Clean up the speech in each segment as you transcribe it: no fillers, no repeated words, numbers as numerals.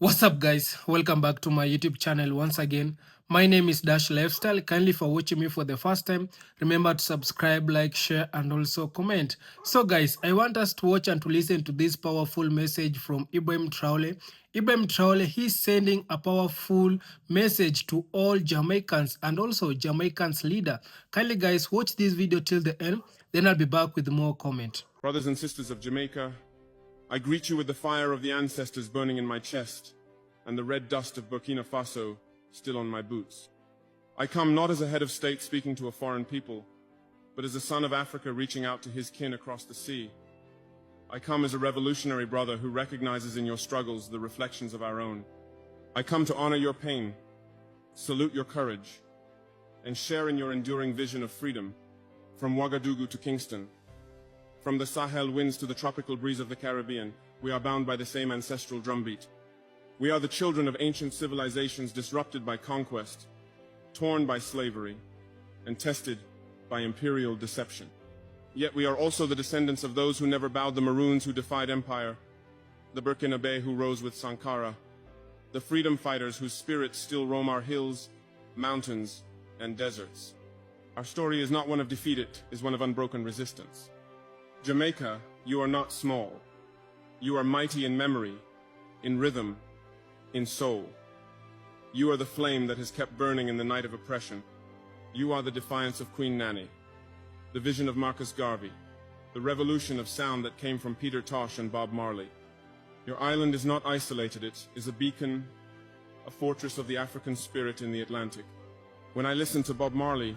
What's up, guys? Welcome back to my YouTube channel once again. My name is Dash Lifestyle. Kindly for watching me for the first time, remember to subscribe, like, share, and also comment. So, guys, I want us to watch and to listen to this powerful message from Ibrahim Traore. Ibrahim Traore, he's sending a powerful message to all Jamaicans and also Jamaicans leader. Kindly, guys, watch this video till the end. Then I'll be back with more comment. Brothers and sisters of Jamaica, I greet you with the fire of the ancestors burning in my chest, and the red dust of Burkina Faso still on my boots. I come not as a head of state speaking to a foreign people, but as a son of Africa reaching out to his kin across the sea. I come as a revolutionary brother who recognizes in your struggles the reflections of our own. I come to honor your pain, salute your courage, and share in your enduring vision of freedom, from Ouagadougou to Kingston. From the Sahel winds to the tropical breeze of the Caribbean, we are bound by the same ancestral drumbeat. We are the children of ancient civilizations disrupted by conquest, torn by slavery, and tested by imperial deception. Yet we are also the descendants of those who never bowed, the Maroons who defied empire, the Burkinabe who rose with Sankara, the freedom fighters whose spirits still roam our hills, mountains, and deserts. Our story is not one of defeat, it is one of unbroken resistance. Jamaica, you are not small. You are mighty in memory, in rhythm, in soul. You are the flame that has kept burning in the night of oppression. You are the defiance of Queen Nanny, the vision of Marcus Garvey, the revolution of sound that came from Peter Tosh and Bob Marley. Your island is not isolated, it is a beacon, a fortress of the African spirit in the Atlantic. When I listen to Bob Marley,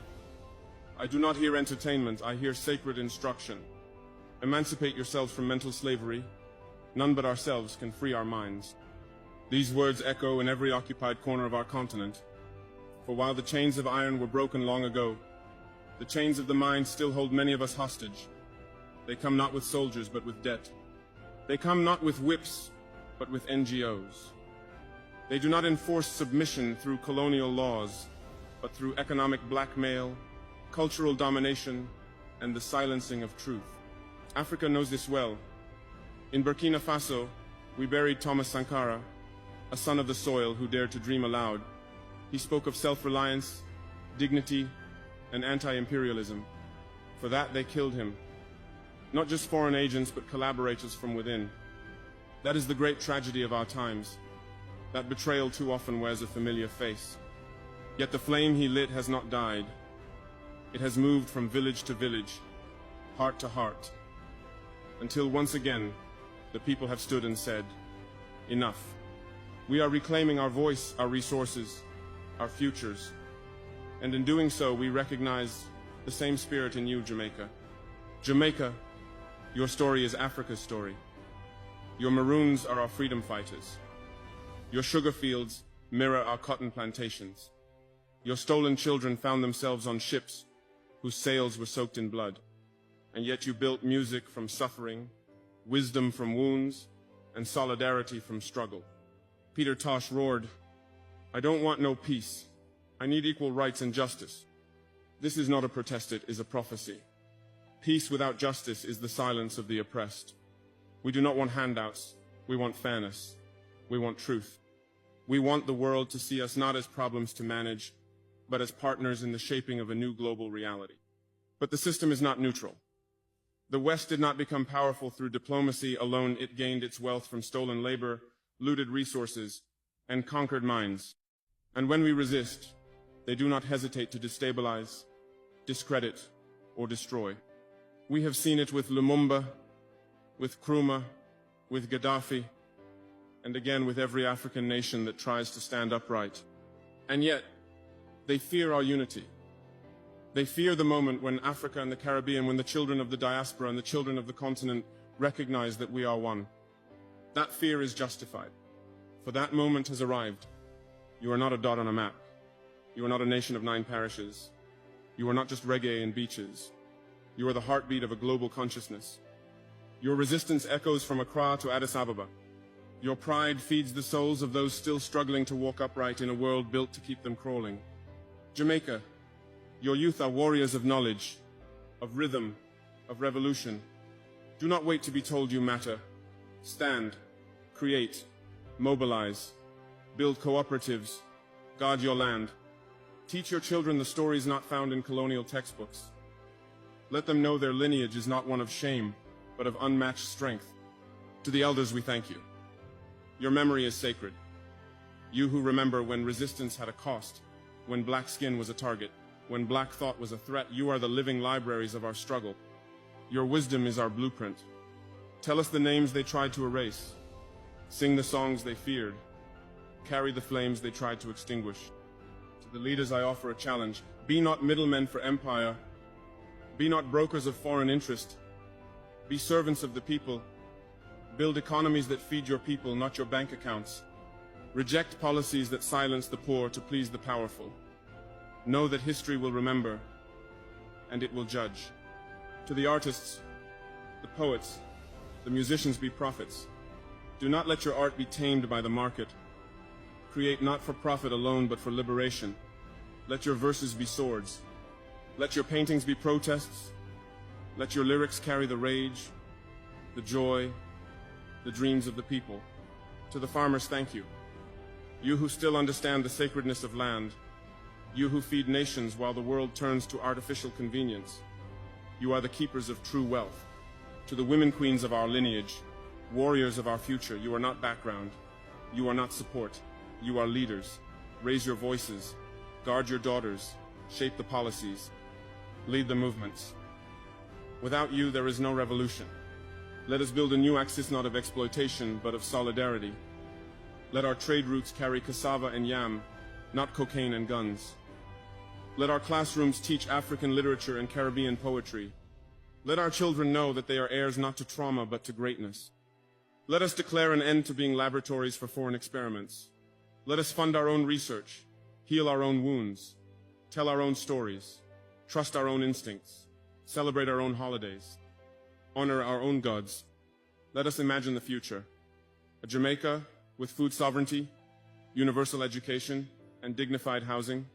I do not hear entertainment, I hear sacred instruction. Emancipate yourselves from mental slavery. None but ourselves can free our minds. These words echo in every occupied corner of our continent. For while the chains of iron were broken long ago, the chains of the mind still hold many of us hostage. They come not with soldiers, but with debt. They come not with whips, but with NGOs. They do not enforce submission through colonial laws, but through economic blackmail, cultural domination, and the silencing of truth. Africa knows this well. In Burkina Faso, we buried Thomas Sankara, a son of the soil who dared to dream aloud. He spoke of self-reliance, dignity, and anti-imperialism. For that, they killed him. Not just foreign agents, but collaborators from within. That is the great tragedy of our times. That betrayal too often wears a familiar face. Yet the flame he lit has not died. It has moved from village to village, heart to heart, until once again, the people have stood and said, enough. We are reclaiming our voice, our resources, our futures. And in doing so, we recognize the same spirit in you, Jamaica. Jamaica, your story is Africa's story. Your Maroons are our freedom fighters. Your sugar fields mirror our cotton plantations. Your stolen children found themselves on ships whose sails were soaked in blood. And yet you built music from suffering, wisdom from wounds, and solidarity from struggle. Peter Tosh roared, I don't want no peace. I need equal rights and justice. This is not a protest, it is a prophecy. Peace without justice is the silence of the oppressed. We do not want handouts. We want fairness. We want truth. We want the world to see us not as problems to manage, but as partners in the shaping of a new global reality. But the system is not neutral. The West did not become powerful through diplomacy alone. It gained its wealth from stolen labor, looted resources, and conquered minds. And when we resist, they do not hesitate to destabilize, discredit, or destroy. We have seen it with Lumumba, with Nkrumah, with Gaddafi, and again with every African nation that tries to stand upright. And yet, they fear our unity. They fear the moment when Africa and the Caribbean, when the children of the diaspora and the children of the continent recognize that we are one. That fear is justified, for that moment has arrived. You are not a dot on a map. You are not a nation of 9 parishes. You are not just reggae and beaches. You are the heartbeat of a global consciousness. Your resistance echoes from Accra to Addis Ababa. Your pride feeds the souls of those still struggling to walk upright in a world built to keep them crawling. Jamaica, your youth are warriors of knowledge, of rhythm, of revolution. Do not wait to be told you matter. Stand, create, Mobilize. Build cooperatives. Guard your land. Teach your children the stories not found in colonial textbooks. Let them know their lineage is not one of shame, but of unmatched strength. To the elders we thank you. Your memory is sacred. You who remember when resistance had a cost, when black skin was a target, when black thought was a threat, you are the living libraries of our struggle. Your wisdom is our blueprint. Tell us the names they tried to erase. Sing the songs they feared. Carry the flames they tried to extinguish. To the leaders I offer a challenge. Be not middlemen for empire. Be not brokers of foreign interest. Be servants of the people. Build economies that feed your people, not your bank accounts. Reject policies that silence the poor to please the powerful. Know that history will remember, and it will judge. To the artists, the poets, the musicians be prophets. Do not let your art be tamed by the market. Create not for profit alone, but for liberation. Let your verses be swords. Let your paintings be protests. Let your lyrics carry the rage, the joy, the dreams of the people. To the farmers, thank you. You who still understand the sacredness of land. You who feed nations while the world turns to artificial convenience. You are the keepers of true wealth. To the women queens of our lineage, warriors of our future, you are not background. You are not support. You are leaders. Raise your voices. Guard your daughters. Shape the policies. Lead the movements. Without you, there is no revolution. Let us build a new axis not of exploitation, but of solidarity. Let our trade routes carry cassava and yam, not cocaine and guns. Let our classrooms teach African literature and Caribbean poetry. Let our children know that they are heirs not to trauma, but to greatness. Let us declare an end to being laboratories for foreign experiments. Let us fund our own research, heal our own wounds, tell our own stories, trust our own instincts, celebrate our own holidays, honor our own gods. Let us imagine the future. A Jamaica with food sovereignty, universal education, and dignified housing.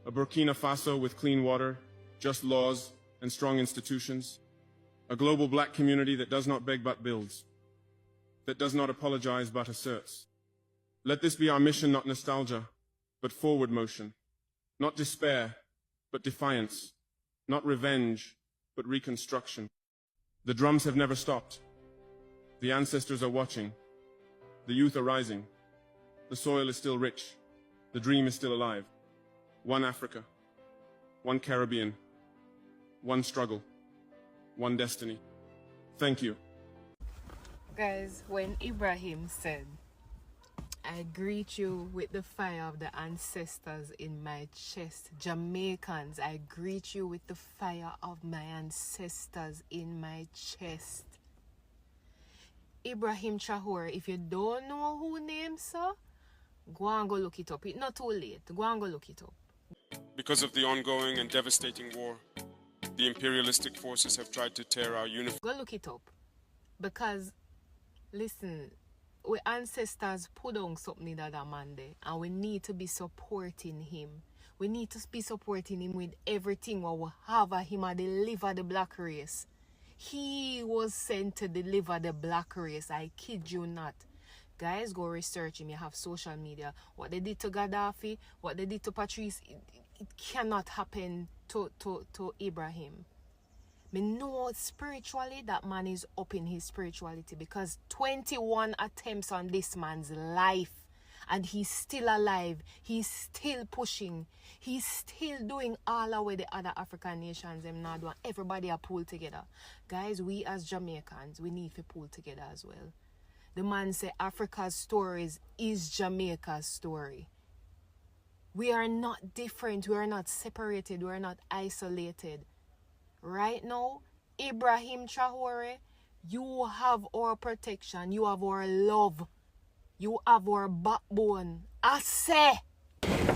A Burkina Faso with clean water, just laws, and strong institutions. A global black community that does not beg but builds, that does not apologize but asserts. Let this be our mission, not nostalgia, but forward motion. Not despair, but defiance. Not revenge, but reconstruction. The drums have never stopped. The ancestors are watching. The youth are rising. The soil is still rich. The dream is still alive. One Africa, one Caribbean, one struggle, one destiny. Thank you. Guys, when Ibrahim said, I greet you with the fire of the ancestors in my chest. Jamaicans, I greet you with the fire of my ancestors in my chest. Ibrahim Traore, if you don't know who named sir, go and go look it up. It's not too late. Go and go look it up. Because of the ongoing and devastating war, the imperialistic forces have tried to tear our uniform. Go look it up. Because, listen, we ancestors put on something that a man there, and we need to be supporting him. We need to be supporting him with everything what we have of him and deliver the black race. He was sent to deliver the black race. I kid you not. Guys, go research him. You have social media. What they did to Gaddafi, what they did to Patrice, it cannot happen to Ibrahim. Me know spiritually that man is up in his spirituality, because 21 attempts on this man's life and he's still alive. He's still pushing. He's still doing all the way the other African nations them not doing. Everybody are pulled together. Guys, we as Jamaicans, we need to pull together as well. The man say Africa's stories is Jamaica's story. We are not different. We are not separated. We are not isolated. Right now, Ibrahim Traore, you have our protection. You have our love. You have our backbone. I say.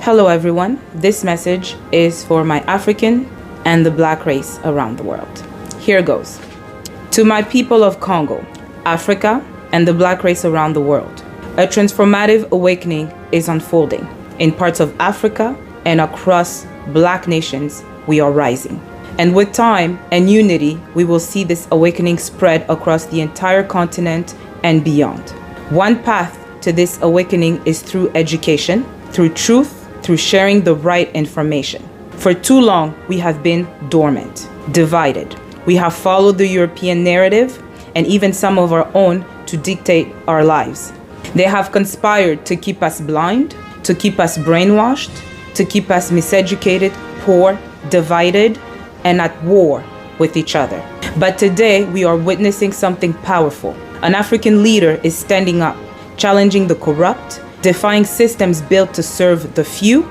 Hello everyone. This message is for my African and the black race around the world. Here goes. To my people of Congo, Africa, and the black race around the world, a transformative awakening is unfolding. In parts of Africa and across black nations, we are rising. And with time and unity, we will see this awakening spread across the entire continent and beyond. One path to this awakening is through education, through truth, through sharing the right information. For too long, we have been dormant, divided. We have followed the European narrative and even some of our own to dictate our lives. They have conspired to keep us blind, to keep us brainwashed, to keep us miseducated, poor, divided, and at war with each other. But today, we are witnessing something powerful. An African leader is standing up, challenging the corrupt, defying systems built to serve the few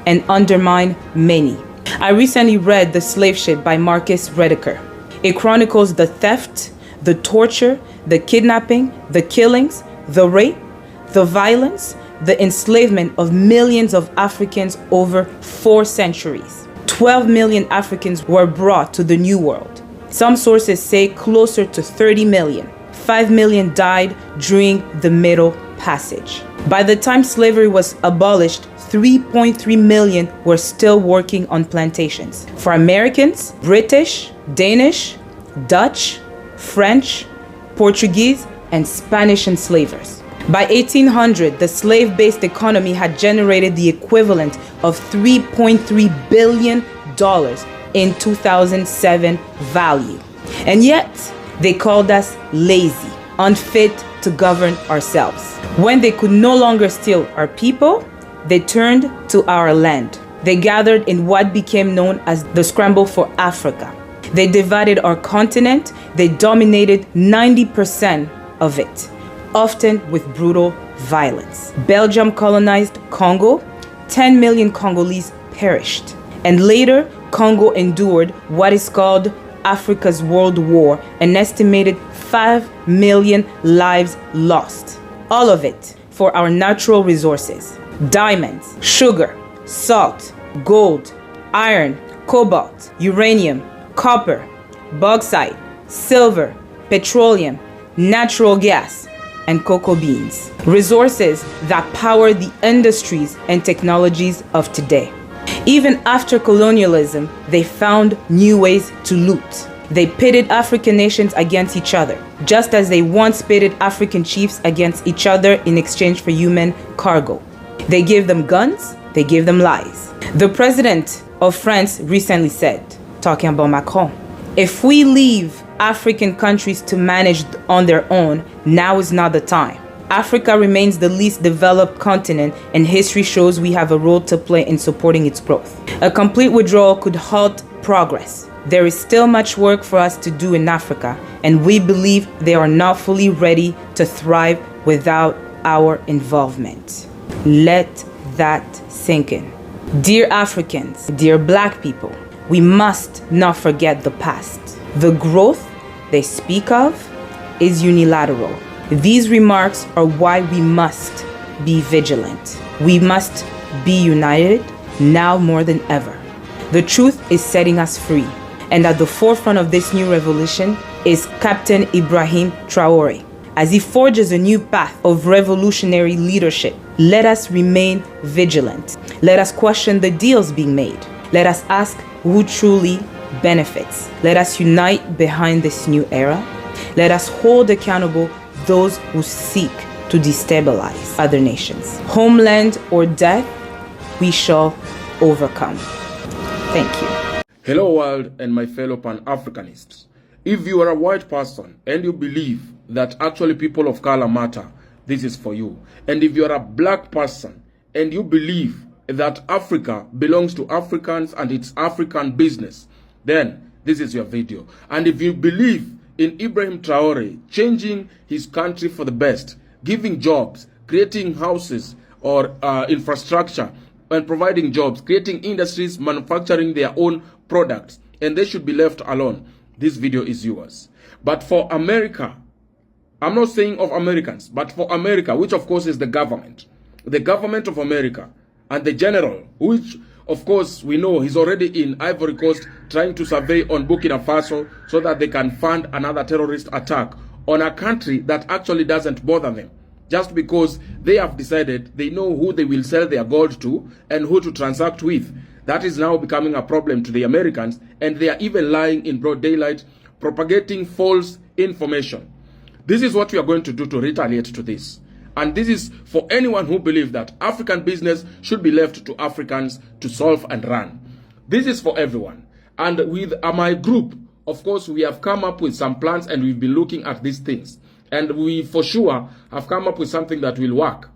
and undermine many. I recently read The Slave Ship by Marcus Rediker. It chronicles the theft, the torture, the kidnapping, the killings, the rape, the violence, the enslavement of millions of Africans over 4 centuries. 12 million Africans were brought to the New World. Some sources say closer to 30 million. 5 million died during the Middle Passage. By the time slavery was abolished, 3.3 million were still working on plantations. For Americans, British, Danish, Dutch, French, Portuguese, and Spanish enslavers. By 1800, the slave-based economy had generated the equivalent of $3.3 billion in 2007 value. And yet, they called us lazy, unfit to govern ourselves. When they could no longer steal our people, they turned to our land. They gathered in what became known as the Scramble for Africa. They divided our continent. They dominated 90% of it, often with brutal violence. Belgium colonized Congo. 10 million Congolese perished. And later, Congo endured what is called Africa's World War, an estimated 5 million lives lost. All of it for our natural resources: diamonds, sugar, salt, gold, iron, cobalt, uranium, copper, bauxite, silver, petroleum, natural gas, and cocoa beans. Resources that power the industries and technologies of today. Even after colonialism, they found new ways to loot. They pitted African nations against each other, just as they once pitted African chiefs against each other in exchange for human cargo. They gave them guns, they gave them lies. The president of France recently said, talking about Macron, if we leave African countries to manage on their own, now is not the time. Africa remains the least developed continent, and history shows we have a role to play in supporting its growth. A complete withdrawal could halt progress. There is still much work for us to do in Africa, and we believe they are not fully ready to thrive without our involvement. Let that sink in. Dear Africans, dear Black people, we must not forget the past. The growth they speak of is unilateral. These remarks are why we must be vigilant. We must be united now more than ever. The truth is setting us free. And at the forefront of this new revolution is Captain Ibrahim Traore. As he forges a new path of revolutionary leadership, let us remain vigilant. Let us question the deals being made. Let us ask who truly benefits. Let us unite behind this new era. Let us hold accountable those who seek to destabilize other nations. Homeland or death, we shall overcome. Thank you. Hello world and my fellow Pan-Africanists. If you are a white person and you believe that actually people of color matter, this is for you. And if you are a black person and you believe that Africa belongs to Africans and it's African business, then this is your video. And if you believe in Ibrahim Traore changing his country for the best, giving jobs, creating houses or infrastructure and providing jobs, creating industries, manufacturing their own products, and they should be left alone, this video is yours. But for America, I'm not saying of Americans, but for America, which of course is the government of America, and the general, which of course we know he's already in Ivory Coast trying to survey on Burkina Faso so that they can fund another terrorist attack on a country that actually doesn't bother them, just because they have decided they know who they will sell their gold to and who to transact with. That is now becoming a problem to the Americans, and they are even lying in broad daylight, propagating false information. This is what we are going to do to retaliate to this. And this is for anyone who believes that African business should be left to Africans to solve and run. This is for everyone. And with my group, of course, we have come up with some plans and we've been looking at these things. And we for sure have come up with something that will work.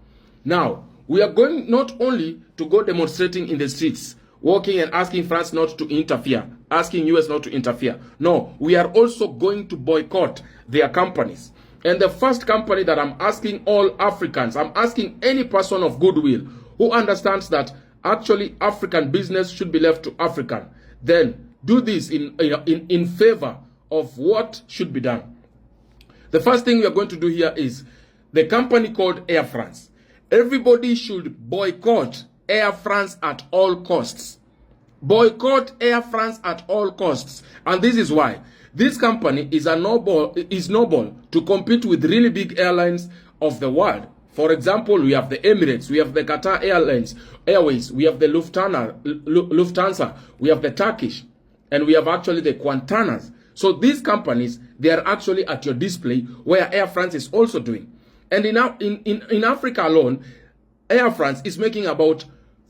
Now, we are going not only to go demonstrating in the streets, walking and asking France not to interfere, asking US not to interfere. No, we are also going to boycott their companies. And the first company that I'm asking all Africans, I'm asking any person of goodwill who understands that actually African business should be left to African, then do this in favor of what should be done. The first thing we are going to do here is the company called Air France. Everybody should boycott Air France at all costs. Boycott Air France at all costs. And this is why. This company is noble to compete with really big airlines of the world. For example, we have the Emirates, we have the Qatar Airways, we have the Lufthansa, we have the Turkish, and we have actually the Qantanas. So these companies, they are actually at your display, where Air France is also doing. And in Africa alone, Air France is making about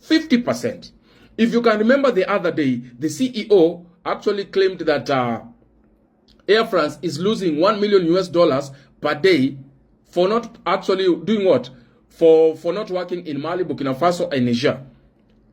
50%. If you can remember the other day, the CEO actually claimed that Air France is losing $1 million US per day for not actually doing what? For not working in Mali, Burkina Faso, and Niger.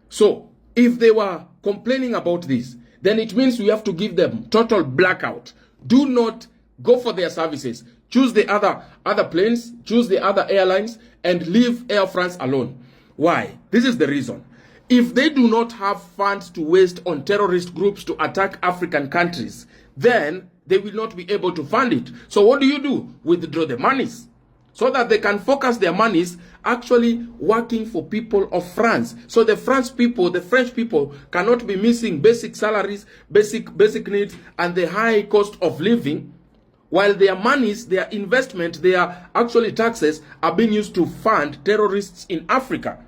So if they were complaining about this, then it means we have to give them total blackout. Do not go for their services. Choose the other planes, choose the other airlines, and leave Air France alone. Why? This is the reason. If they do not have funds to waste on terrorist groups to attack African countries, then they will not be able to fund it. So what do? Withdraw the monies, so that they can focus their monies actually working for people of France. So the French people cannot be missing basic salaries, basic needs, and the high cost of living, while their monies, their investment, their actually taxes are being used to fund terrorists in Africa.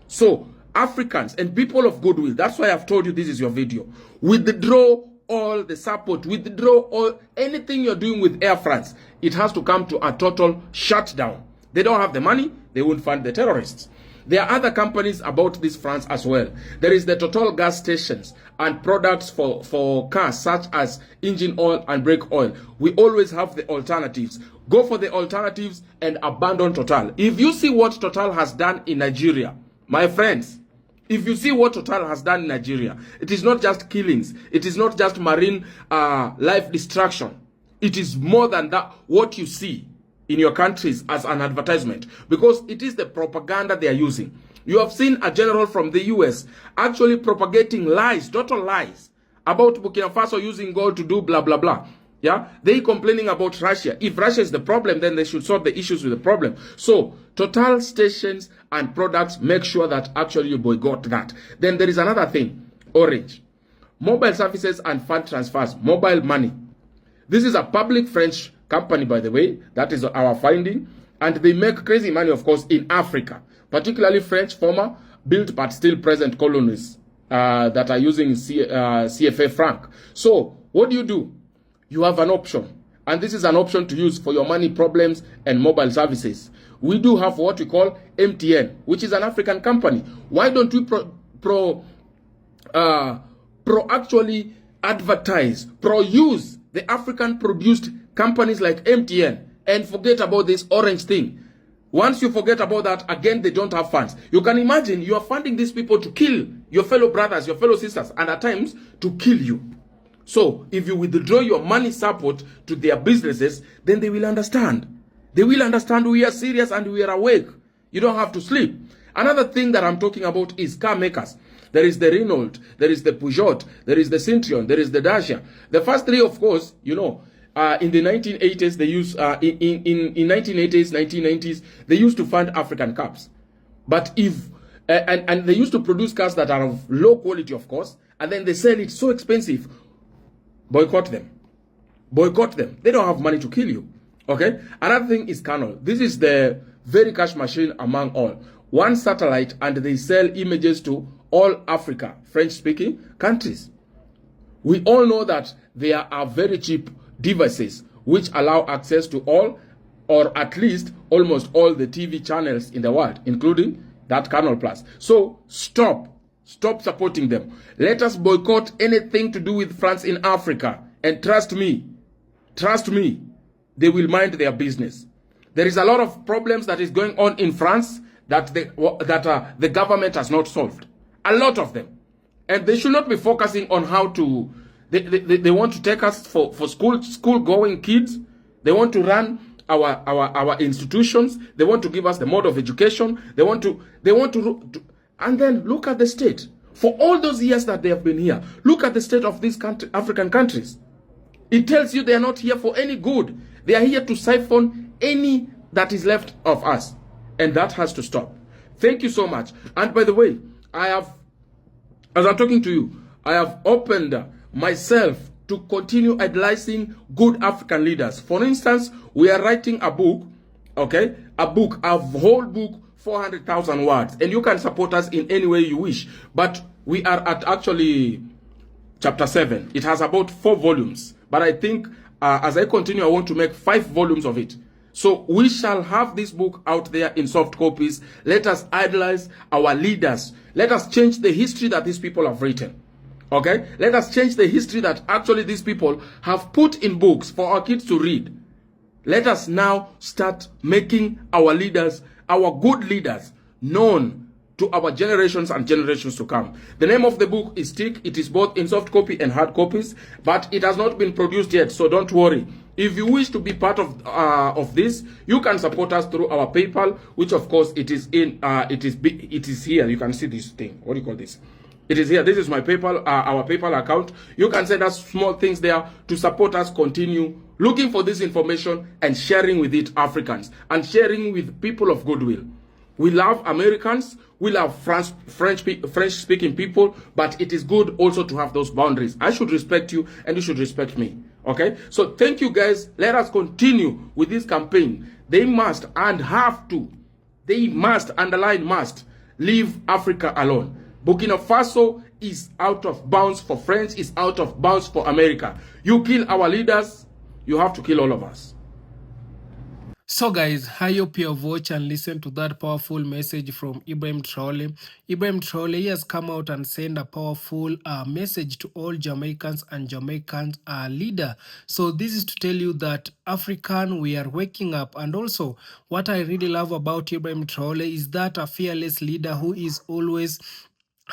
So Africans and people of goodwill, that's why I've told you this is your video. Withdraw all the support, withdraw all anything you're doing with Air France. It has to come to a total shutdown. They don't have the money, they won't fund the terrorists. There are other companies about this France as well. There is the Total gas stations and products for cars, such as engine oil and brake oil. We always have the alternatives. Go for the alternatives and abandon Total. If you see what Total has done in Nigeria, my friends, if you see what Total has done in Nigeria, it is not just killings. It is not just marine life destruction. It is more than that, what you see in your countries as an advertisement, because it is the propaganda they are using. You have seen a general from the US actually propagating lies, total lies, about Burkina Faso using gold to do blah, blah, blah. Yeah, they complaining about Russia. If Russia is the problem, then they should solve the issues with the problem. So Total stations and products, make sure that actually you boycott that. Then there is another thing, Orange. Mobile services and fund transfers, mobile money. This is a public French company, by the way. That is our finding. And they make crazy money, of course, in Africa, particularly French former, built but still present colonies that are using CFA franc. So what do? You have an option. And this is an option to use for your money problems and mobile services. We do have what we call MTN, which is an African company. Why don't we actually advertise, use the African produced companies like MTN and forget about this Orange thing? Once you forget about that, again, they don't have funds. You can imagine you are funding these people to kill your fellow brothers, your fellow sisters, and at times to kill you. So if you withdraw your money support to their businesses, then they will understand. They will understand we are serious and we are awake. You don't have to sleep. Another thing that I'm talking about is car makers. There is the Renault, there is the Peugeot, there is the Citroen, there is the Dacia. The first three, of course, you know, in the 1980s, they used, in 1980s, 1990s, they used to fund African cars. But if, and they used to produce cars that are of low quality, of course, and then they sell it so expensive. Boycott them. Boycott them. They don't have money to kill you. Okay? Another thing is Canon. This is the very cash machine among all. One satellite, and they sell images to all Africa, French-speaking countries. We all know that there are very cheap devices which allow access to all or at least almost all the TV channels in the world, including that Canal Plus. So stop supporting them. Let us boycott anything to do with France in Africa. And trust me, they will mind their business. There is a lot of problems that is going on in France that the government has not solved. A lot of them. And they should not be focusing on how to, they want to take us for school going kids. They want to run our institutions. They want to give us the mode of education. They want to, and then look at the state. For all those years that they have been here, look at the state of these African countries. It tells you they are not here for any good. They are here to siphon any that is left of us. And that has to stop. Thank you so much. And by the way, as I'm talking to you, I have opened myself to continue idolizing good African leaders. For instance, we are writing a book, okay? A whole book, 400,000 words. And you can support us in any way you wish. But we are at actually chapter 7. It has about 4 volumes. But I think as I continue, I want to make 5 volumes of it. So we shall have this book out there in soft copies. Let us idolize our leaders. Let us change the history that these people have written. Okay? Let us change the history that actually these people have put in books for our kids to read. Let us now start making our leaders, our good leaders, known to our generations and generations to come. The name of the book is Stick. It is both in soft copy and hard copies, but it has not been produced yet, so don't worry. If you wish to be part of this, you can support us through our PayPal, which of course it is here. You can see this thing. What do you call this? It is here. This is my PayPal, our PayPal account. You can send us small things there to support us continue looking for this information and sharing with it Africans and sharing with people of goodwill. We love Americans. We love French-speaking people, but it is good also to have those boundaries. I should respect you, and you should respect me. Okay? So thank you, guys. Let us continue with this campaign. They must and have to. They must, underline must, leave Africa alone. Burkina Faso is out of bounds for France, is out of bounds for America. You kill our leaders, you have to kill all of us. So guys, I hope you have watched and listened to that powerful message from Ibrahim Traore. Ibrahim Traore has come out and sent a powerful message to all Jamaicans and Jamaican leader. So this is to tell you that African, we are waking up. And also, what I really love about Ibrahim Traore is that a fearless leader who is always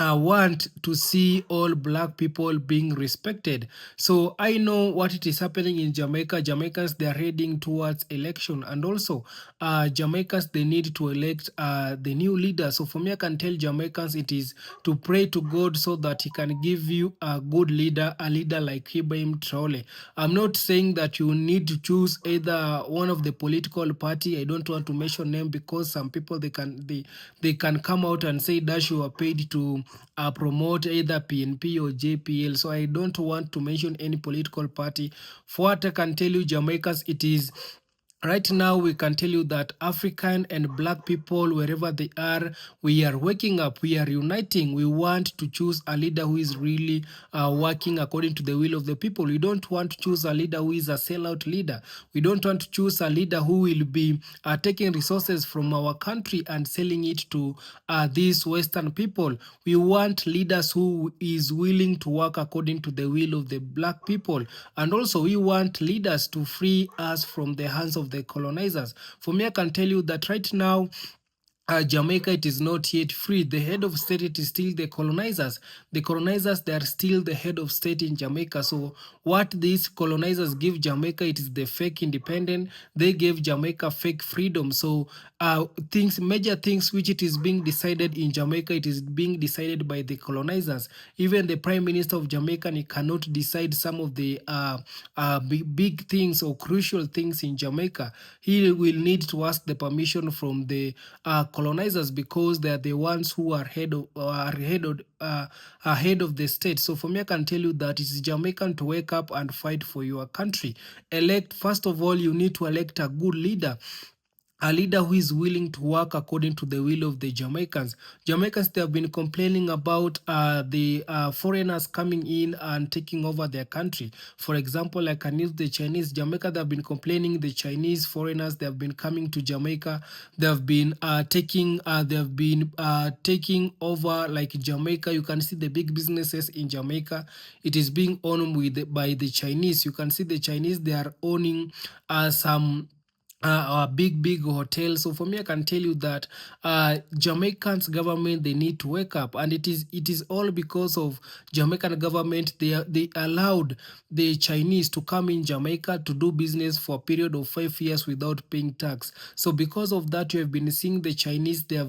want to see all black people being respected. So I know what it is happening in Jamaica. Jamaicans, they are heading towards election, and also Jamaicans, they need to elect the new leader. So for me, I can tell Jamaicans it is to pray to God so that he can give you a good leader, a leader like Ibrahim Traore. I'm not saying that you need to choose either one of the political party. I don't want to mention name because some people they can come out and say that you are paid to promote either PNP or JPL. So I don't want to mention any political party. For what I can tell you, Jamaicans, it is right now we can tell you that African and black people, wherever they are, we are waking up, we are uniting. We want to choose a leader who is really working according to the will of the people. We don't want to choose a leader who is a sellout leader. We don't want to choose a leader who will be taking resources from our country and selling it to these Western people. We want leaders who is willing to work according to the will of the black people. And also we want leaders to free us from the hands of the colonizers. For me, I can tell you that right now, Jamaica, it is not yet free. The head of state, it is still the colonizers. The colonizers, they are still the head of state in Jamaica. So what these colonizers give Jamaica, it is the fake independent. They gave Jamaica fake freedom. So major things which it is being decided in Jamaica, it is being decided by the colonizers. Even the Prime Minister of Jamaica, he cannot decide some of the big things or crucial things in Jamaica. He will need to ask the permission from the colonizers because they are the ones who are head of the state. So for me, I can tell you that it is Jamaican to wake up and fight for your country. First of all, you need to elect a good leader. a leader who is willing to work according to the will of the Jamaicans. Jamaicans, they have been complaining about the foreigners coming in and taking over their country. For example, like I can use the Chinese. Jamaica, they have been complaining the Chinese foreigners, they have been coming to Jamaica. They have been taking over like Jamaica. You can see the big businesses in Jamaica. It is being owned by the Chinese. You can see the Chinese, they are owning some big hotel. So for me, I can tell you that Jamaicans government, they need to wake up, and it is all because of Jamaican government. They allowed the Chinese to come in Jamaica to do business for a period of 5 years without paying tax. So because of that, you have been seeing the Chinese, their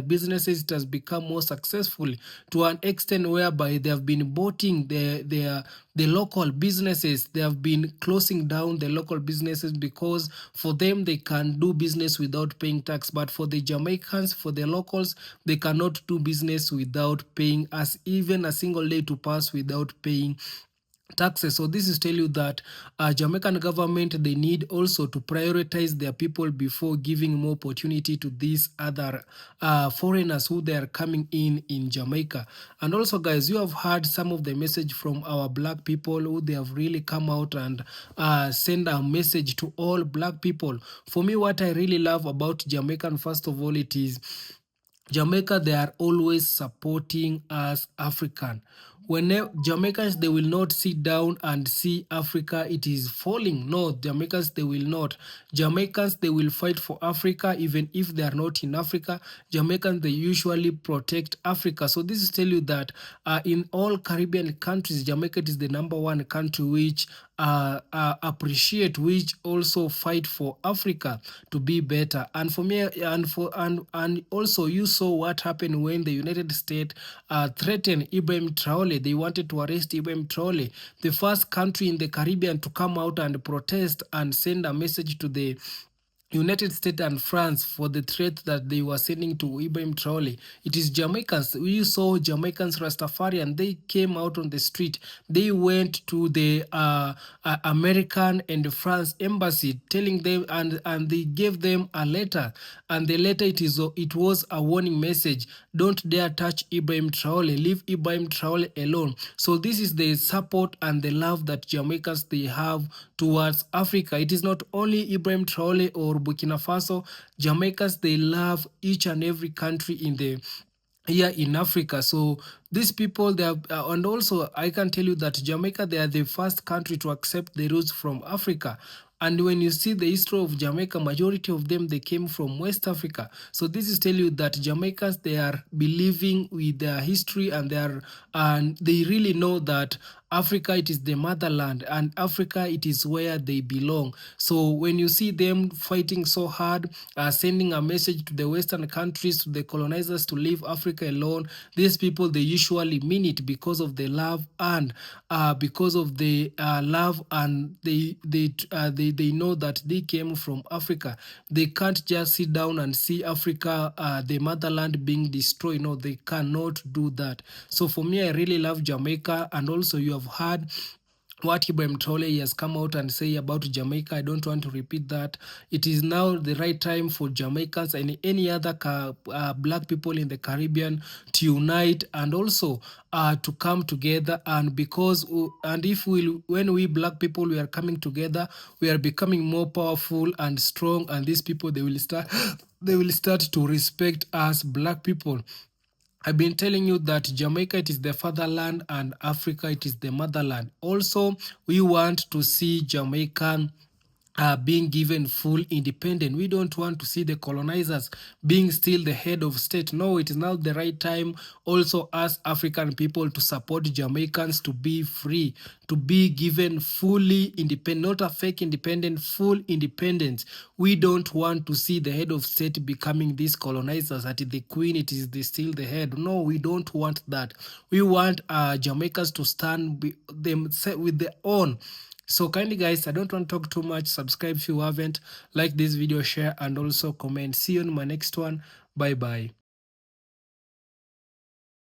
businesses, it has become more successful to an extent whereby they have been boating the local businesses. They have been closing down the local businesses because for them, they can do business without paying tax. But for the Jamaicans, for the locals, they cannot do business without paying us even a single day to pass without paying taxes. So this is tell you that Jamaican government, they need also to prioritize their people before giving more opportunity to these other foreigners who they are coming in Jamaica. And also, guys, you have heard some of the message from our black people who they have really come out and send a message to all black people. For me, what I really love about Jamaican, first of all, it is Jamaica, they are always supporting us African. When Jamaicans, they will not sit down and see Africa, it is falling. No, Jamaicans, they will not. Jamaicans, they will fight for Africa, even if they are not in Africa. Jamaicans, they usually protect Africa. So this is tell you that in all Caribbean countries, Jamaica is the #1 country which appreciate, which also fight for Africa to be better. And for me, and also you saw what happened when the United States threatened Ibrahim Traore. They wanted to arrest Ibrahim Traore, the first country in the Caribbean to come out and protest and send a message to the United States and France for the threat that they were sending to Ibrahim Traore. It is Jamaicans. We saw Jamaicans Rastafarian. They came out on the street. They went to the American and the France embassy, telling them, and they gave them a letter. And the letter, it was a warning message. Don't dare touch Ibrahim Traore. Leave Ibrahim Traore alone. So this is the support and the love that Jamaicans, they have towards Africa. It is not only Ibrahim Traore or Burkina Faso. Jamaicans, they love each and every country here in Africa. So these people, they are, and also I can tell you that Jamaica, they are the first country to accept the roots from Africa. And when you see the history of Jamaica, majority of them, they came from West Africa. So this is tell you that Jamaicans, they are believing with their history, and they really know that Africa, it is the motherland, and Africa, it is where they belong. So when you see them fighting so hard, sending a message to the Western countries, to the colonizers, to leave Africa alone, these people, they usually mean it because of the love, and because of the love, and they know that they came from Africa. They can't just sit down and see Africa, the motherland, being destroyed. No, they cannot do that. So for me, I really love Jamaica. And also you have heard what Ibrahim Traore has come out and say about Jamaica. I don't want to repeat that. It is now the right time for Jamaicans and any other black people in the Caribbean to unite, and also to come together. And when we black people, we are coming together, we are becoming more powerful and strong, and these people, they will start to respect us black people. I've been telling you that Jamaica, it is the fatherland, and Africa, it is the motherland. Also, we want to see Jamaican being given full independence. We don't want to see the colonizers being still the head of state. No, it is now the right time also as African people to support Jamaicans to be free, to be given fully independent, not a fake independent, full independence. We don't want to see the head of state becoming these colonizers, that the queen, it is still the head. No, we don't want that. We want Jamaicans to stand with their own. So kindly guys, I don't want to talk too much. Subscribe if you haven't. Like this video, share, and also comment. See you on my next one. Bye bye.